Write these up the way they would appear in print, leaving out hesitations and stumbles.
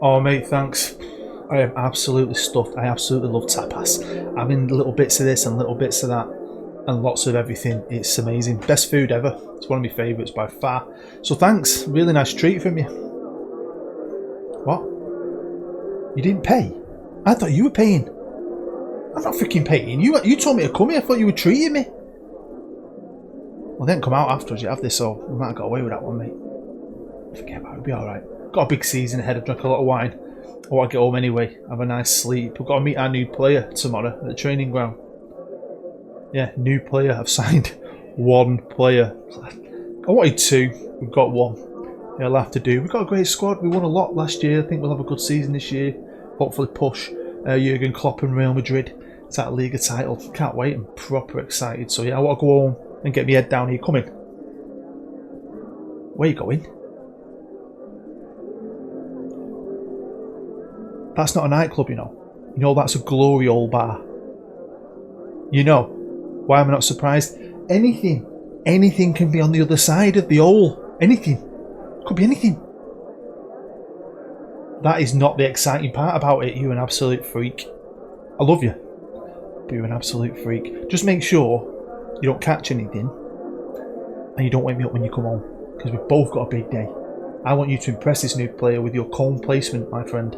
Oh, mate, thanks. I am absolutely stuffed. I absolutely love tapas. Having little bits of this and little bits of that and lots of everything. It's amazing. Best food ever. It's one of my favourites by far. So thanks. Really nice treat from you. What? You didn't pay? I thought you were paying. I'm not freaking paying. You told me to come here. I thought you were treating me. Well, they didn't come out afterwards. You have this, so we might have got away with that one, mate. Forget about it. It'll be alright. Got a big season ahead. I've drunk a lot of wine. I want to get home anyway. Have a nice sleep. We've got to meet our new player tomorrow at the training ground. Yeah, new player. I've signed one player. I wanted two. We've got one. Yeah, I'll have to do. We've got a great squad. We won a lot last year. I think we'll have a good season this year. Hopefully push Jurgen Klopp and Real Madrid to that Liga title. Can't wait. I'm proper excited. So yeah, I want to go home and get my head down here. Come in. Where you going? That's not a nightclub, you know. You know that's a glory old bar. You know. Why am I not surprised? Anything can be on the other side of the hole. Anything. Could be anything. That is not the exciting part about it. You're an absolute freak. I love you. But you're an absolute freak. Just make sure you don't catch anything. And you don't wake me up when you come home. Because we've both got a big day. I want you to impress this new player with your comb placement, my friend.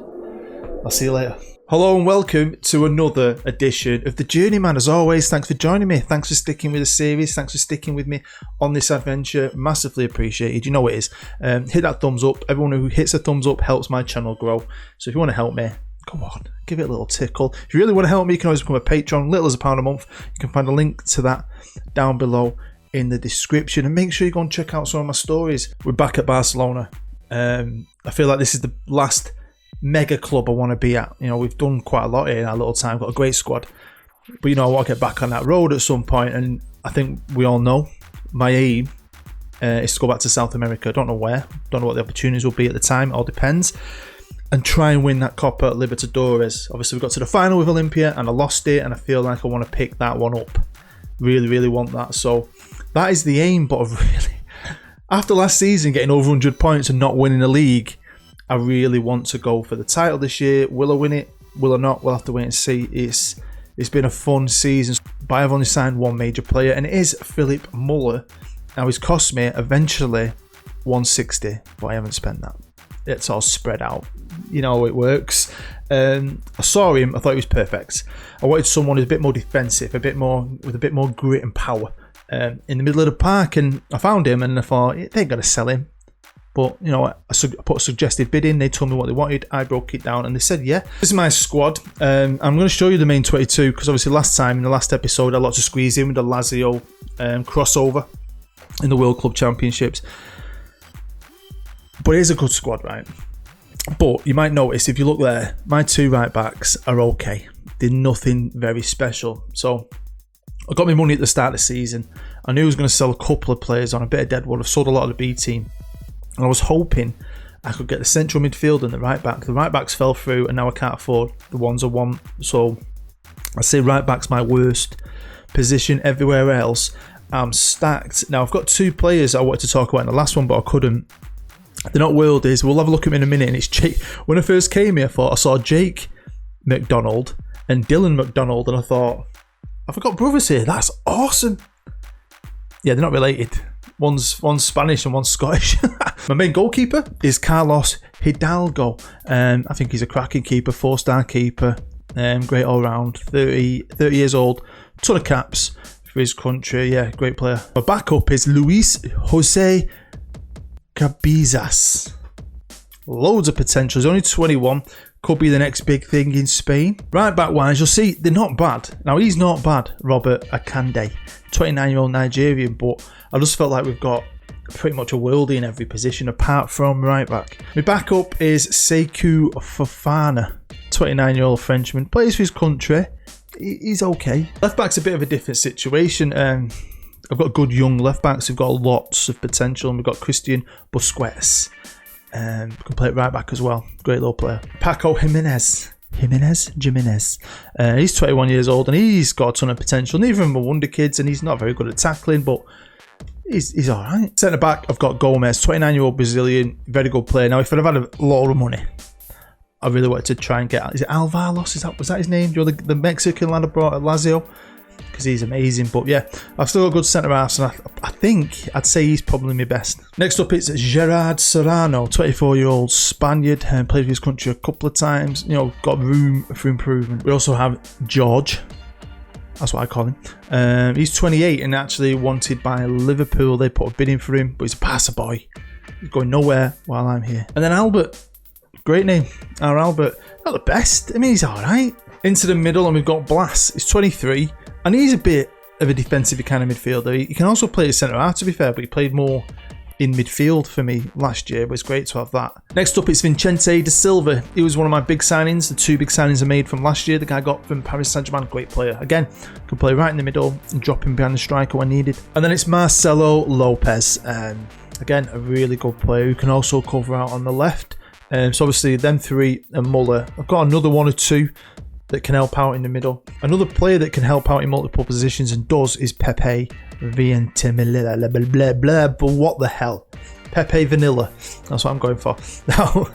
I'll see you later. Hello and welcome to another edition of the Journeyman. As always, thanks for joining me. Thanks for sticking with the series. Thanks for sticking with me on this adventure. Massively appreciated. You know what it is. Hit that thumbs up. Everyone who hits a thumbs up helps my channel grow. So if you want to help me, come on, give it a little tickle. If you really want to help me, you can always become a patron. Little as £1 a month. You can find a link to that down below in the description. And make sure you go and check out some of my stories. We're back at Barcelona. I feel like this is the last mega club I want to be at. You know, we've done quite a lot here in our little time, got a great squad, but you know, I want to get back on that road at some point, and I think we all know my aim is to go back to South America. I don't know where, don't know what the opportunities will be at the time, it all depends, and try and win that Copa Libertadores. Obviously we got to the final with Olympia and I lost it, and I feel like I want to pick that one up. Really want that, so that is the aim. But really, after last season getting over 100 points and not winning the league, I really want to go for the title this year. Will I win it? Will I not? We'll have to wait and see. It's been a fun season, but I've only signed one major player, and it is Phillip Muller. Now, he's cost me eventually 160, but I haven't spent that. It's all spread out. You know how it works. I saw him. I thought he was perfect. I wanted someone who's a bit more defensive, with a bit more grit and power in the middle of the park, and I found him, and I thought, they ain't going to sell him. But, you know, I put a suggested bid in. They told me what they wanted. I broke it down and they said, yeah. This is my squad. I'm going to show you the main 22 because obviously last time, in the last episode, I had lots to squeeze in with the Lazio crossover in the World Club Championships. But it is a good squad, right? But you might notice, if you look there, my two right backs are okay. They're nothing very special. So I got my money at the start of the season. I knew I was going to sell a couple of players on a bit of deadwood. I've sold a lot of the B team. And I was hoping I could get the central midfield and the right back. The right backs fell through, and now I can't afford the ones I want. So I say right back's my worst position. Everywhere else, I'm stacked. Now I've got two players I wanted to talk about in the last one, but I couldn't. They're not worldies. We'll have a look at them in a minute. And it's Jake. When I first came here, I thought I saw Jake Mcdonald and Dylan Mcdonald, and I thought, I've got brothers here. That's awesome. Yeah, they're not related. One's Spanish and one's Scottish. My main goalkeeper is Carlos Hidalgo. I think he's a cracking keeper, 4-star keeper. Great all round. 30 years old. Ton of caps for his country. Yeah, great player. My backup is Luis Jose Cabezas. Loads of potential. He's only 21. Could be the next big thing in Spain. Right back wise, you'll see they're not bad. Now he's not bad, Robert Akande, 29-year-old Nigerian, but I just felt like we've got pretty much a worldie in every position apart from right back. My backup is Sekou Fofana, 29-year-old Frenchman, plays for his country. He's okay. Left back's a bit of a different situation. I've got good young left backs who've got lots of potential, and we've got Christian Busquets. Can play right back as well. Great little player. Paco Jimenez. He's 21 years old and he's got a ton of potential. Neither of them are wonder kids, and he's not very good at tackling, but he's all right. Centre back, I've got Gomez, 29-year-old Brazilian, very good player. Now, if I'd have had a lot of money, I really wanted to try and get. Is it Alvaros? Was that his name? You know, the Mexican lad I brought at Lazio, because he's amazing. But yeah, I've still got good centre halves, and I think I'd say he's probably my best. Next up, it's Gerard Serrano, 24-year-old Spaniard, and played for his country a couple of times. You know, got room for improvement. We also have George. That's what I call him. He's 28 and actually wanted by Liverpool. They put a bid in for him, but he's a passer boy. He's going nowhere while I'm here. And then Albert. Great name. Our Albert. Not the best. I mean, he's alright. Into the middle, and we've got Blas. He's 23, and he's a bit of a defensive kind of midfielder. He can also play as centre half, to be fair, but he played more in midfield for me last year, but it's great to have that. Next up, it's Vincente De Silva. He was one of my big signings. The two big signings I made from last year. The guy got from Paris Saint-Germain, great player. Again, can play right in the middle and drop him behind the striker when needed. And then it's Marcelo Lopez. Again, a really good player who can also cover out on the left. So obviously, them three and Muller. I've got another one or two that can help out in the middle. Another player that can help out in multiple positions and does is Pepe Vanilla. But what the hell? Pepe Vanilla. That's what I'm going for. Now,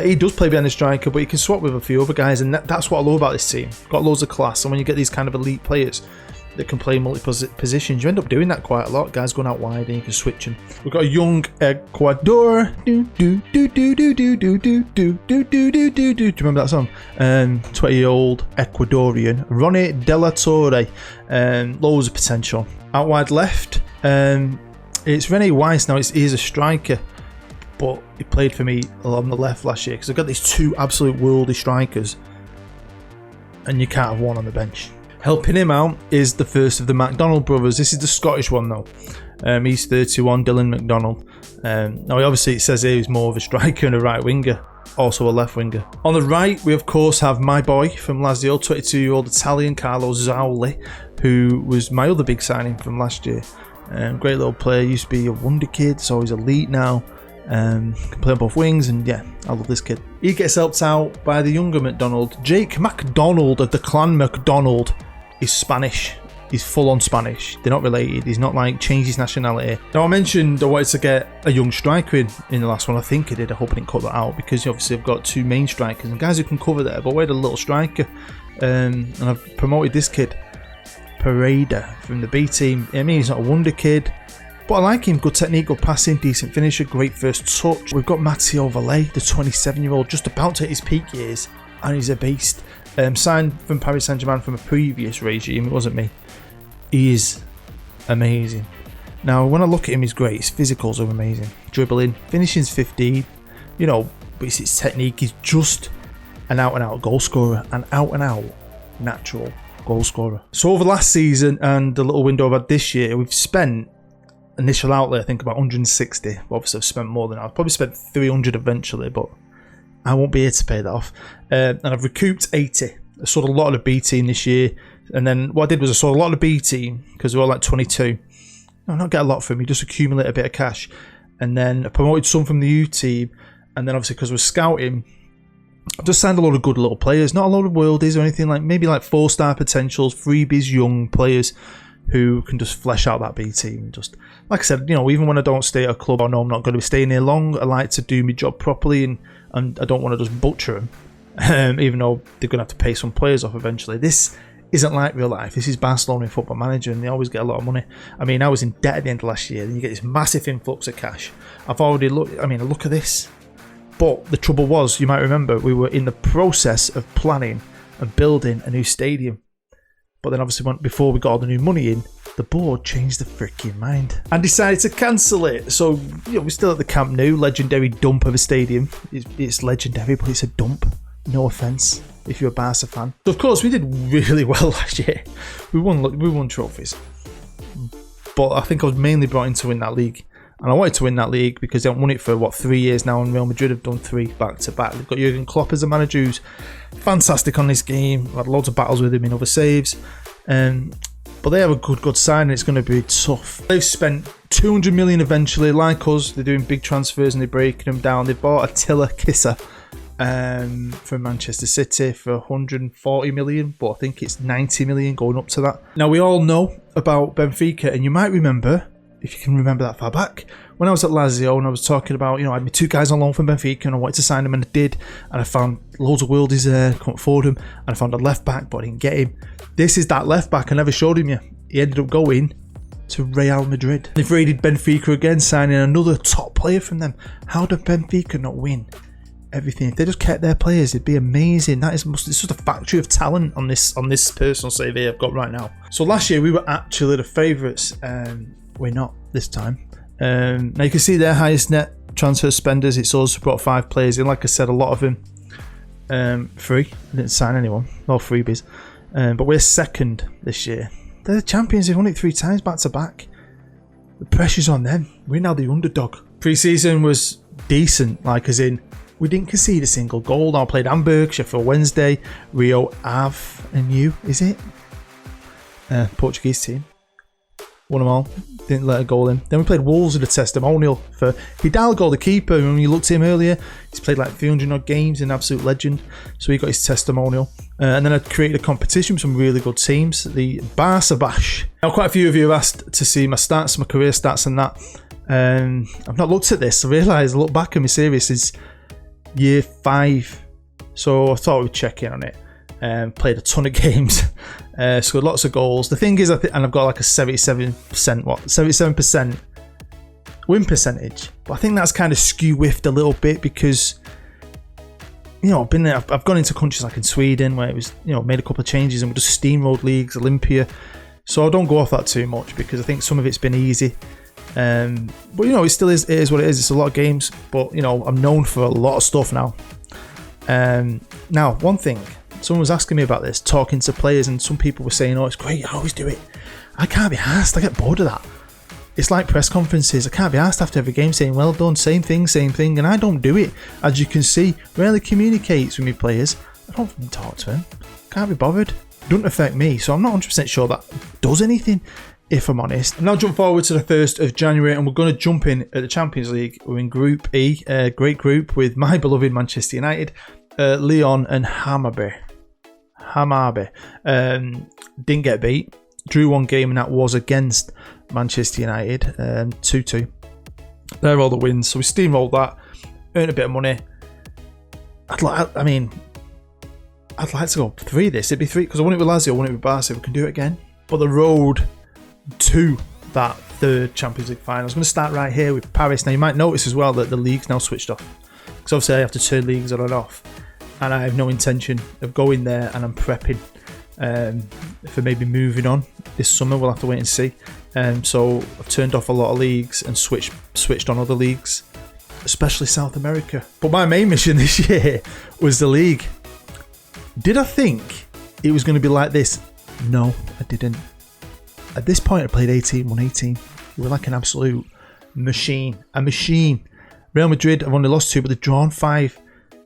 he does play behind the striker, but he can swap with a few other guys, and that's what I love about this team. Got loads of class, and when you get these kind of elite players that can play multiple positions, you end up doing that quite a lot. Guys going out wide and you can switch them. We've got a young Ecuador. Do you remember that song? 20-year-old Ecuadorian Ronnie De La Torre. Loads of potential. Out wide left, it's Rene Weiss now. He's a striker, but he played for me on the left last year because I've got these two absolute worldy strikers, and you can't have one on the bench. Helping him out is the first of the Mcdonald brothers. This is the Scottish one though. He's 31, Dylan Mcdonald. Now obviously it says here he's more of a striker and a right winger, also a left winger. On the right we of course have my boy from Lazio, 22-year-old Italian Carlo Zauli, who was my other big signing from last year. Great little player, used to be a wonder kid, so he's elite now. Can play on both wings, and yeah, I love this kid. He gets helped out by the younger McDonald. Jake McDonald of the clan McDonald. He's Spanish. He's full on Spanish. They're not related. He's not like changed his nationality. Now I mentioned I wanted to get a young striker in the last one. I think I did. I hope I didn't cut that out because obviously I've got two main strikers and guys who can cover there. But we had a little striker, and I've promoted this kid, Pareda, from the B team. I mean, he's not a wonder kid, but I like him. Good technique, good passing, decent finisher, great first touch. We've got Matty Overlay, the 27-year-old, just about to hit his peak years, and he's a beast. Signed from Paris Saint-Germain from a previous regime. It wasn't me. He is amazing. Now, when I look at him, he's great. His physicals are amazing. Dribbling, finishing's 15. You know, but it's his technique. He's just an out-and-out goal scorer, an out-and-out natural goal scorer. So over the last season and the little window I've had this year, we've spent initial outlay, I think about 160. Obviously, I've spent more than that. I've probably spent 300 eventually, but I won't be here to pay that off. And I've recouped 80. I sold a lot of the B team this year. And then what I did was I sold a lot of the B team because they're all like 22. No, not get a lot from me, just accumulate a bit of cash. And then I promoted some from the U team. And then obviously because we're scouting, I've just signed a lot of good little players. Not a lot of worldies or anything, like maybe like 4-star potentials, freebies, young players who can just flesh out that B team. Just like I said, you know, even when I don't stay at a club, I know I'm not going to be staying here long. I like to do my job properly, and I don't want to just butcher them, even though they're going to have to pay some players off eventually. This isn't like real life. This is Barcelona Football Manager, and they always get a lot of money. I mean, I was in debt at the end of last year, and you get this massive influx of cash. I've already looked. I mean, look at this. But the trouble was, you might remember, we were in the process of planning and building a new stadium. But then obviously before we got all the new money in, the board changed the freaking mind and decided to cancel it. So, you know, we're still at the Camp Nou, legendary dump of a stadium. It's legendary, but it's a dump. No offence if you're a Barca fan. So of course we did really well last year. We won trophies. But I think I was mainly brought in to win that league. And I wanted to win that league because they haven't won it for, 3 years now, and Real Madrid have done 3 back-to-back. They've got Jurgen Klopp as a manager who's fantastic on this game. I've had loads of battles with him in other saves. But they have a good sign, and it's going to be tough. They've spent 200 million eventually, like us. They're doing big transfers and they're breaking them down. They bought Attila Kisser from Manchester City for 140 million, but I think it's 90 million going up to that. Now, we all know about Benfica, and you might remember, if you can remember that far back, when I was at Lazio and I was talking about, I had my 2 guys on loan from Benfica and I wanted to sign them and I did, and I found loads of worldies there, couldn't afford him, and I found a left back but I didn't get him. This is that left back I never showed him yet. He ended up going to Real Madrid. They've raided Benfica again, signing another top player from them. How did Benfica not win everything? If they just kept their players, it'd be amazing. It's just a factory of talent on this personal CV I've got right now. So last year we were actually the favourites. We're not this time. Now you can see their highest net transfer spenders. It's us, brought 5 players in. Like I said, a lot of them free. I didn't sign anyone, all freebies. But we're second this year. They're the champions. They've won it 3 times back to back. The pressure's on them. We're now the underdog. Pre-season was decent, like as in we didn't concede a single goal. Now played Hamburg, Sheffield Wednesday, Rio Ave, and is it? Portuguese team. Won them all. Didn't let a goal in. Then we played Wolves with a testimonial for Hidalgo, the keeper. When you looked at him earlier, he's played like 300 odd games, an absolute legend. So he got his testimonial. And then I created a competition with some really good teams, the Barca Bash. Now, quite a few of you have asked to see my stats, my career stats, and that. I've not looked at this. I realised I look back at my series since year 5, so I thought we'd check in on it. Played a ton of games, scored lots of goals. The thing is, and I've got like a 77% win percentage, but I think that's kind of skew-whiffed a little bit because I've been there. I've gone into countries like in Sweden where it was made a couple of changes and we just steamrolled leagues, Olympia. So I don't go off that too much because I think some of it's been easy. But it still is. It is what it is. It's a lot of games, but I'm known for a lot of stuff now. Now, one thing. Someone was asking me about this, talking to players, and some people were saying, "Oh, it's great, I always do it." I can't be asked. I get bored of that. It's like press conferences. I can't be asked after every game saying, "Well done, same thing," and I don't do it. As you can see, rarely communicates with my players. I don't talk to them. Can't be bothered. Doesn't affect me, so I'm not 100% sure that does anything, if I'm honest. I'll now jump forward to the 1st of January, and we're going to jump in at the Champions League. We're in Group E, a great group with my beloved Manchester United, Lyon and Hammarby. Didn't get beat. Drew 1 game, and that was against Manchester United, 2-2. They're all the wins. So we steamrolled that, earned a bit of money. I'd like to go 3 this. It'd be 3 because I won it with Lazio, I won it with Barca. We can do it again. But the road to that 3rd Champions League final is going to start right here with Paris. Now you might notice as well that the league's now switched off because obviously I have to turn leagues on and off. And I have no intention of going there, and I'm prepping for maybe moving on this summer. We'll have to wait and see. So I've turned off a lot of leagues and switched on other leagues, especially South America. But my main mission this year was the league. Did I think it was going to be like this? No, I didn't. At this point, I played 18, won 18. We were like an absolute machine. A machine. Real Madrid, I've only lost 2, but they've drawn 5.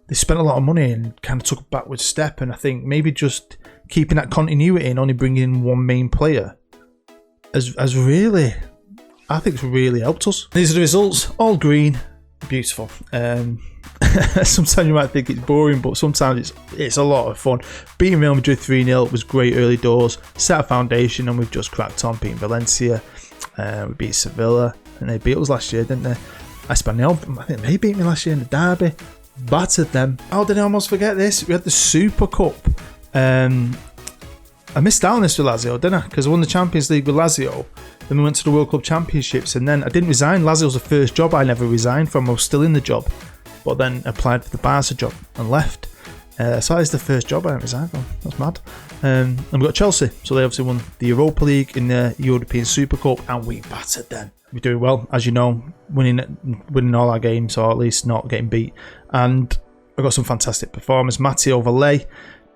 They spent a lot of money and kind of took a backward step, and I think maybe just keeping that continuity and only bringing in 1 main player has really, I think it's really helped us. These are the results, all green, beautiful. Sometimes you might think it's boring, but sometimes it's a lot of fun. Beating Real Madrid 3-0 was great early doors, set a foundation, and we've just cracked on, beating Valencia, we beat Sevilla, and they beat us last year, didn't they? Espanyol, I think they beat me last year in the derby. Battered them. How did I almost forget this? We had the Super Cup. I missed out on this with Lazio, didn't I? Because I won the Champions League with Lazio. Then we went to the World Club Championships, and then I didn't resign. Lazio was the first job I never resigned from. I was still in the job, but then applied for the Barca job and left. So that is the first job I didn't resign from. That's mad. And we got Chelsea, so they obviously won the Europa League in the European Super Cup, and we battered them. We're doing well, as you know, winning all our games, or at least not getting beat. And I got some fantastic performers. Matty Overlay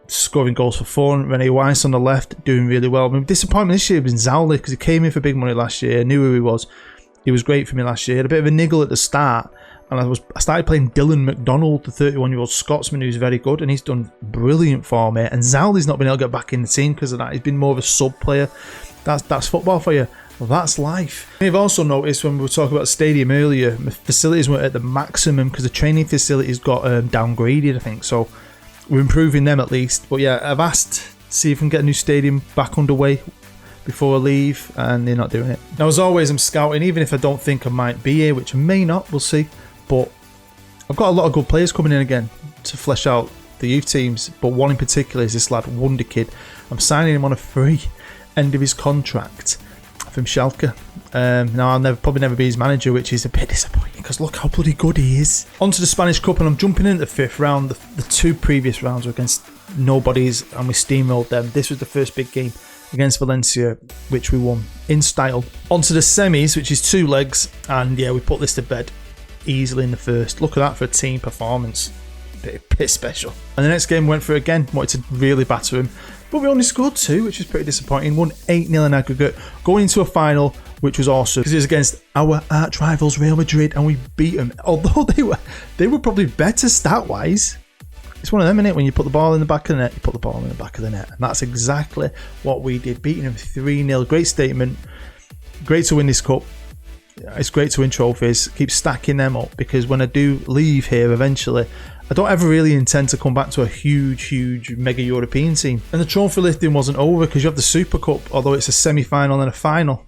scoring goals for fun. Rene Weiss on the left doing really well. I mean, disappointment this year has been Zauli because he came in for big money last year. I knew who he was. He was great for me last year. Had a bit of a niggle at the start, and I started playing Dylan Mcdonald, the 31-year-old Scotsman who's very good, and he's done brilliant for me. And Zauli's not been able to get back in the team because of that. He's been more of a sub player. That's football for you. Well, that's life. I've also noticed when we were talking about the stadium earlier, the facilities weren't at the maximum because the training facilities got downgraded, I think. So we're improving them at least. But yeah, I've asked to see if we can get a new stadium back underway. before I leave, and they're not doing it. Now, as always, I'm scouting, even if I don't think I might be here, which I may not, we'll see. But I've got a lot of good players coming in again to flesh out the youth teams, but one in particular is this lad, Wonderkid. I'm signing him on a free end of his contract from Schalke. Now, I'll probably never be his manager, which is a bit disappointing because look how bloody good he is. On to the Spanish Cup, and I'm jumping into the 5th round. The 2 previous rounds were against nobodies, and we steamrolled them. This was the first big game against Valencia, which we won in style. On to the semis, which is 2 legs, and yeah, we put this to bed easily in the first. Look at that for a team performance. Bit special. And the next game we went for again, wanted to really batter him, but we only scored 2, which was pretty disappointing. Won 8-0 in aggregate, going into a final, which was awesome because it was against our arch rivals Real Madrid, and we beat them. Although they were probably better stat wise. It's one of them, innit? When you put the ball in the back of the net, you put the ball in the back of the net, and that's exactly what we did, beating them 3-0. Great statement. Great to win this cup. It's great to win trophies. Keep stacking them up, because when I do leave here eventually, I don't ever really intend to come back to a huge mega European team. And the trophy lifting wasn't over, because you have the Super Cup, although it's a semi-final and a final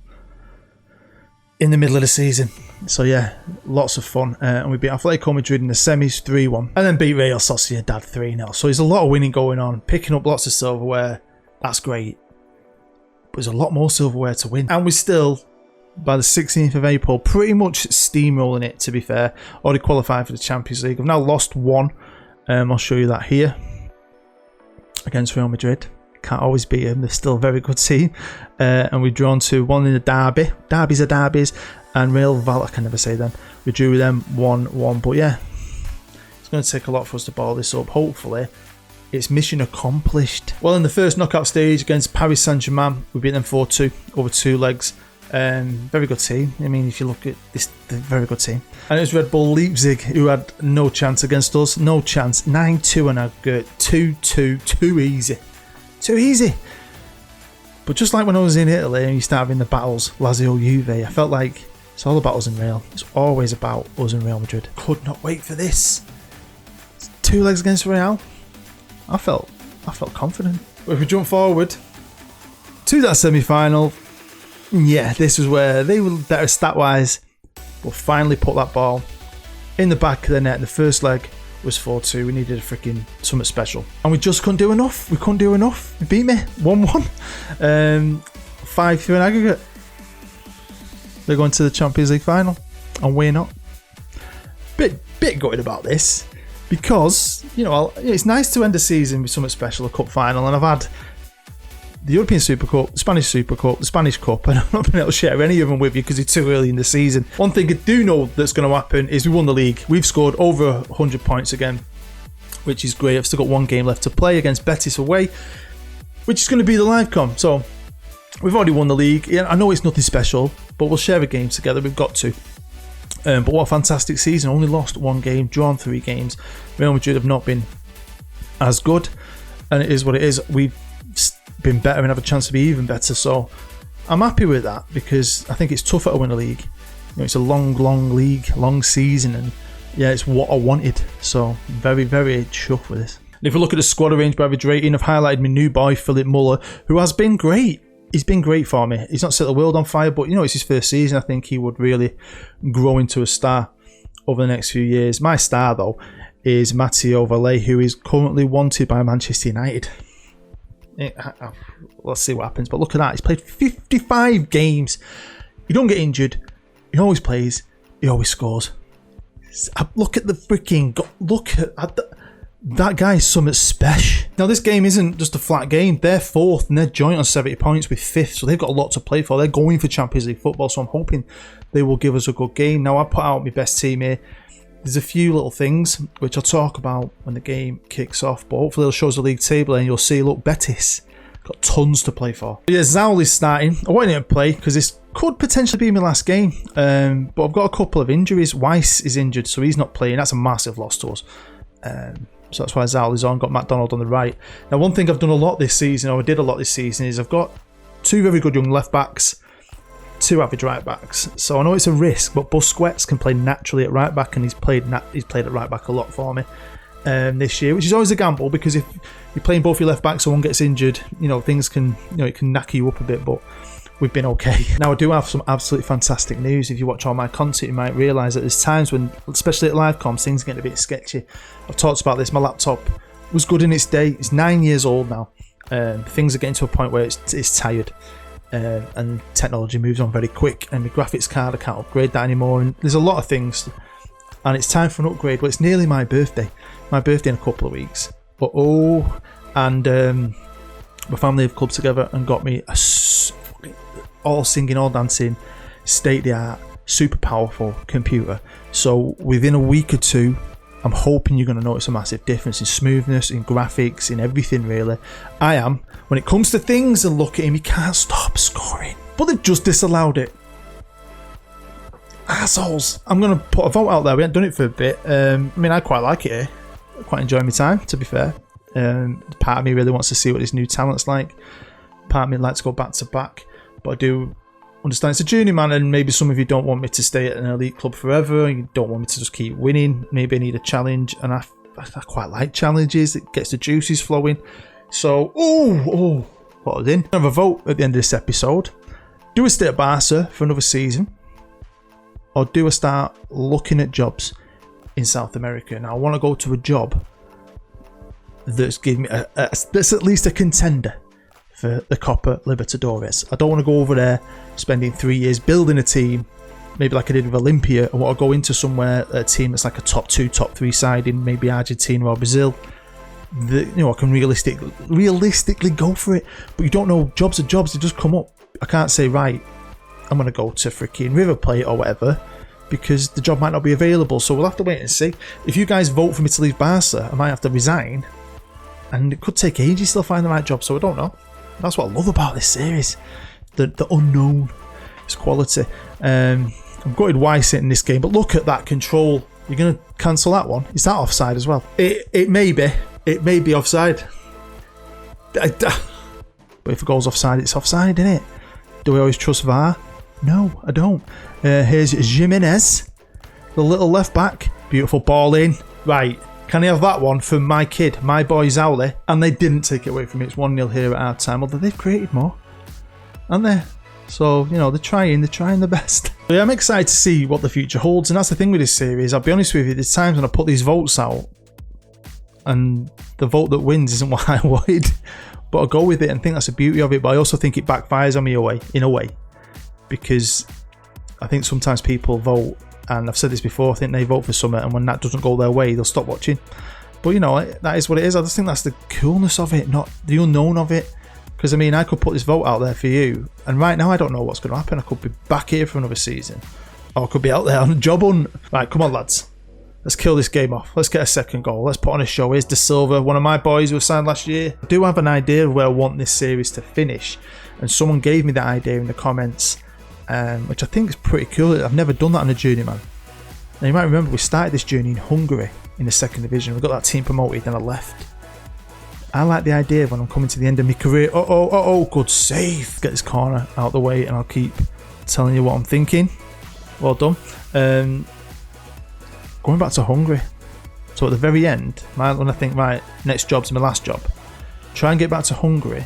in the middle of the season. So yeah, lots of fun. And we beat Atletico Madrid in the semis 3-1. And then beat Real Sociedad 3-0. So there's a lot of winning going on. Picking up lots of silverware. That's great. But there's a lot more silverware to win. And we're still, by the 16th of April, pretty much steamrolling it, to be fair. Already qualified for the Champions League. I've now lost 1. I'll show you that here. Against Real Madrid. Can't always beat them. They're still a very good team. And we've drawn 2-1 in the derby. Derbies are derbies. And Real Val, I can never say them. We drew with them 1-1. But yeah, it's going to take a lot for us to ball this up. Hopefully, it's mission accomplished. Well, in the first knockout stage against Paris Saint-Germain, we beat them 4-2 over 2 legs. Very good team. I mean, if you look at this, they're a very good team. And it was Red Bull Leipzig who had no chance against us. No chance. 9-2 and a good 2-2. Too easy. Too easy. But just like when I was in Italy and you start having the battles, Lazio, Juve, I felt like it's all about us and Real. It's always about us and Real Madrid. Could not wait for this. 2 legs against Real. I felt confident. But if we jump forward to that semi-final, yeah, this was where they were better stat-wise, but finally put that ball in the back of the net. The first leg was 4-2. We needed a freaking something special, and we just couldn't do enough. We couldn't do enough. They beat me 1-1, 5-3 in aggregate. They're going to the Champions League final, and we're not. Bit gutted about this, because it's nice to end the season with something special, a cup final, and I've had the European Super Cup, the Spanish Super Cup, the Spanish Cup, and I've not been able to share any of them with you because it's too early in the season. One thing I do know that's going to happen is we won the league. We've scored over 100 points again, which is great. I've still got 1 game left to play against Betis away, which is going to be the live com. So we've already won the league. Yeah, I know it's nothing special, but we'll share a game together. We've got to. But what a fantastic season. Only lost 1 game, drawn 3 games. Real Madrid have not been as good, and it is what it is. We've been better and have a chance to be even better, so I'm happy with that, because I think it's tougher to win a league. It's a long league, long season, and yeah, it's what I wanted, so very chuffed with this. And if we look at the squad arranged by average rating, I've highlighted my new boy Phillip Muller, who has been great. He's been great for me. He's not set the world on fire, but it's his first season. I think he would really grow into a star over the next few years. My star though is Matty Overlay, who is currently wanted by Manchester United. Let's see what happens, but look at that. He's played 55 games. He don't get injured. He always plays. He always scores. Look at the freaking... Look at that guy is something special. Now, this game isn't just a flat game. They're 4th and they're joint on 70 points with 5th, so they've got a lot to play for. They're going for Champions League football, so I'm hoping they will give us a good game. Now, I put out my best team here. There's a few little things which I'll talk about when the game kicks off, but hopefully it'll show us the league table and you'll see, look, Betis got tons to play for. But yeah, Zaul is starting. I want him to play because this could potentially be my last game, but I've got a couple of injuries. Weiss is injured, so he's not playing. That's a massive loss to us. So that's why Zaul is on. Got Mcdonald on the right. Now, one thing I've done a lot this season, or I did a lot this season, is I've got 2 very good young left backs, 2 average right backs. So I know it's a risk, but Busquets can play naturally at right back, and he's played at right back a lot for me. this year, which is always a gamble because if you're playing both your left backs, someone gets injured, things can, it can knack you up a bit, but we've been okay. Now, I do have some absolutely fantastic news. If you watch all my content, you might realise that there's times when, especially at live comms, things get a bit sketchy. I've talked about this. My laptop was good in its day. It's 9 years old now. Things are getting to a point where it's tired. And technology moves on very quick, and my graphics card, I can't upgrade that anymore, and there's a lot of things, and it's time for an upgrade. Well, it's nearly my birthday in a couple of weeks, and my family have clubbed together and got me a all singing, all dancing, state-of-the-art, super powerful computer. So within a week or two, I'm hoping you're going to notice a massive difference in smoothness, in graphics, in everything really. I am. When it comes to things, and look at him, he can't stop scoring. But they've just disallowed it. Assholes. I'm going to put a vote out there. We haven't done it for a bit. I quite like it here. I quite enjoy my time, to be fair. Part of me really wants to see what this new talent's like. Part of me likes to go back to back. But I do understand it's a journeyman, and maybe some of you don't want me to stay at an elite club forever. You don't want me to just keep winning. Maybe I need a challenge, and I quite like challenges. It gets the juices flowing. So, what was in? I have a vote at the end of this episode. Do I stay at Barca for another season, or do I start looking at jobs in South America? Now, I want to go to a job that's giving me that's at least a contender for the Copa Libertadores. I don't want to go over there spending 3 years building a team, maybe like I did with Olympia. I want to go into somewhere, a team that's like a top 2, top 3 side in maybe Argentina or Brazil. I can realistically go for it. But you don't know, jobs are jobs, they just come up. I can't say, right, I'm going to go to freaking River Plate or whatever, because the job might not be available. So we'll have to wait and see. If you guys vote for me to leave Barca, I might have to resign, and it could take ages to find the right job. So I don't know. That's what I love about this series. The unknown is quality. I'm gutted Weiss in this game, but look at that control. You're going to cancel that one? Is that offside as well? It may be. It may be offside. But if it goes offside, it's offside, isn't it? Do we always trust VAR? No, I don't. Here's Jimenez, the little left back. Beautiful ball in. Right. Can I have that one from my kid, my boy Zowley? And they didn't take it away from me. It's 1-0 here at half time, although they've created more, aren't they? So, they're trying their best. But yeah, I'm excited to see what the future holds, and that's the thing with this series. I'll be honest with you, there's times when I put these votes out, and the vote that wins isn't what I wanted, but I'll go with it and think that's the beauty of it. But I also think it backfires on me in a way, because I think sometimes people vote, and I've said this before, I think they vote for something, and when that doesn't go their way, they'll stop watching. But that is what it is. I just think that's the coolness of it, not the unknown of it. Because I could put this vote out there for you, and right now I don't know what's going to happen. I could be back here for another season, or I could be out there on a job hunt. Right, come on lads, let's kill this game off. Let's get a second goal. Let's put on a show. Here's De Silva, one of my boys who was signed last year. I do have an idea of where I want this series to finish, and someone gave me that idea in the comments, which I think is pretty cool. I've never done that on a Journeyman. Now you might remember we started this journey in Hungary in the second division. We got that team promoted, then I left. I like the idea of when I'm coming to the end of my career. Good save. Get this corner out of the way, and I'll keep telling you what I'm thinking. Well done. Going back to Hungary. So at the very end, when I think, right, next job's my last job, try and get back to Hungary.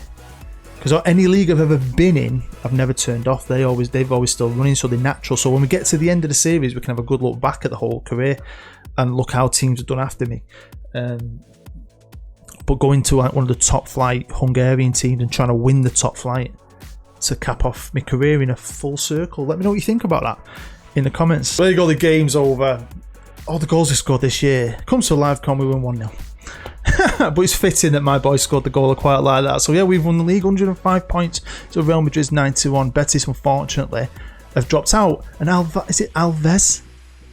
Because any league I've ever been in, I've never turned off. They've always still running, so they're natural. So when we get to the end of the series, we can have a good look back at the whole career and look how teams have done after me. But going to one of the top flight Hungarian teams and trying to win the top flight to cap off my career in a full circle. Let me know what you think about that in the comments. There you go, the game's over. All the goals we scored this year. Comes to a live com, we win 1-0. But it's fitting that my boy scored the goal. I quite like that. So yeah, we've won the league, 105 points to Real Madrid's 91. Betis, unfortunately, have dropped out. And Alves?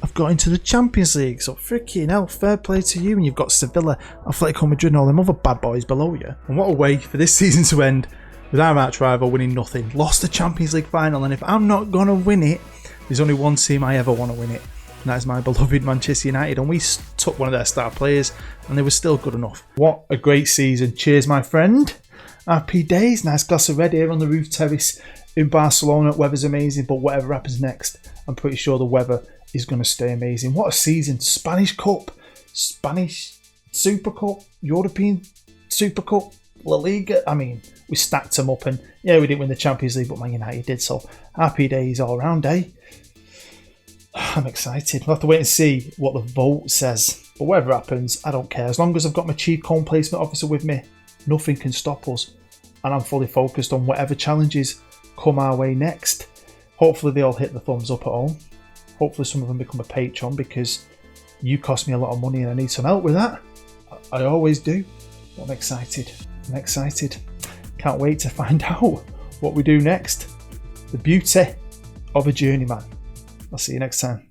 I've got into the Champions League, so freaking hell, fair play to you. And you've got Sevilla, Atletico Madrid, and all them other bad boys below you. And what a way for this season to end with our arch rival winning nothing. Lost the Champions League final, and if I'm not going to win it, there's only one team I ever want to win it, and that is my beloved Manchester United. And we took one of their star players, and they were still good enough. What a great season. Cheers, my friend. Happy days. Nice glass of red here on the roof terrace in Barcelona. Weather's amazing, but whatever happens next, I'm pretty sure the weather is going to stay amazing. What a season. Spanish Cup, Spanish Super Cup, European Super Cup, La Liga. I mean, we stacked them up, and yeah, we didn't win the Champions League, but Man United did, so happy days all round, eh? I'm excited. We'll have to wait and see what the vote says. But whatever happens, I don't care. As long as I've got my chief home placement officer with me, nothing can stop us. And I'm fully focused on whatever challenges come our way next. Hopefully they all hit the thumbs up at home. Hopefully some of them become a patron, because you cost me a lot of money and I need some help with that. I always do. But I'm excited. I'm excited. Can't wait to find out what we do next. The beauty of a journeyman. I'll see you next time.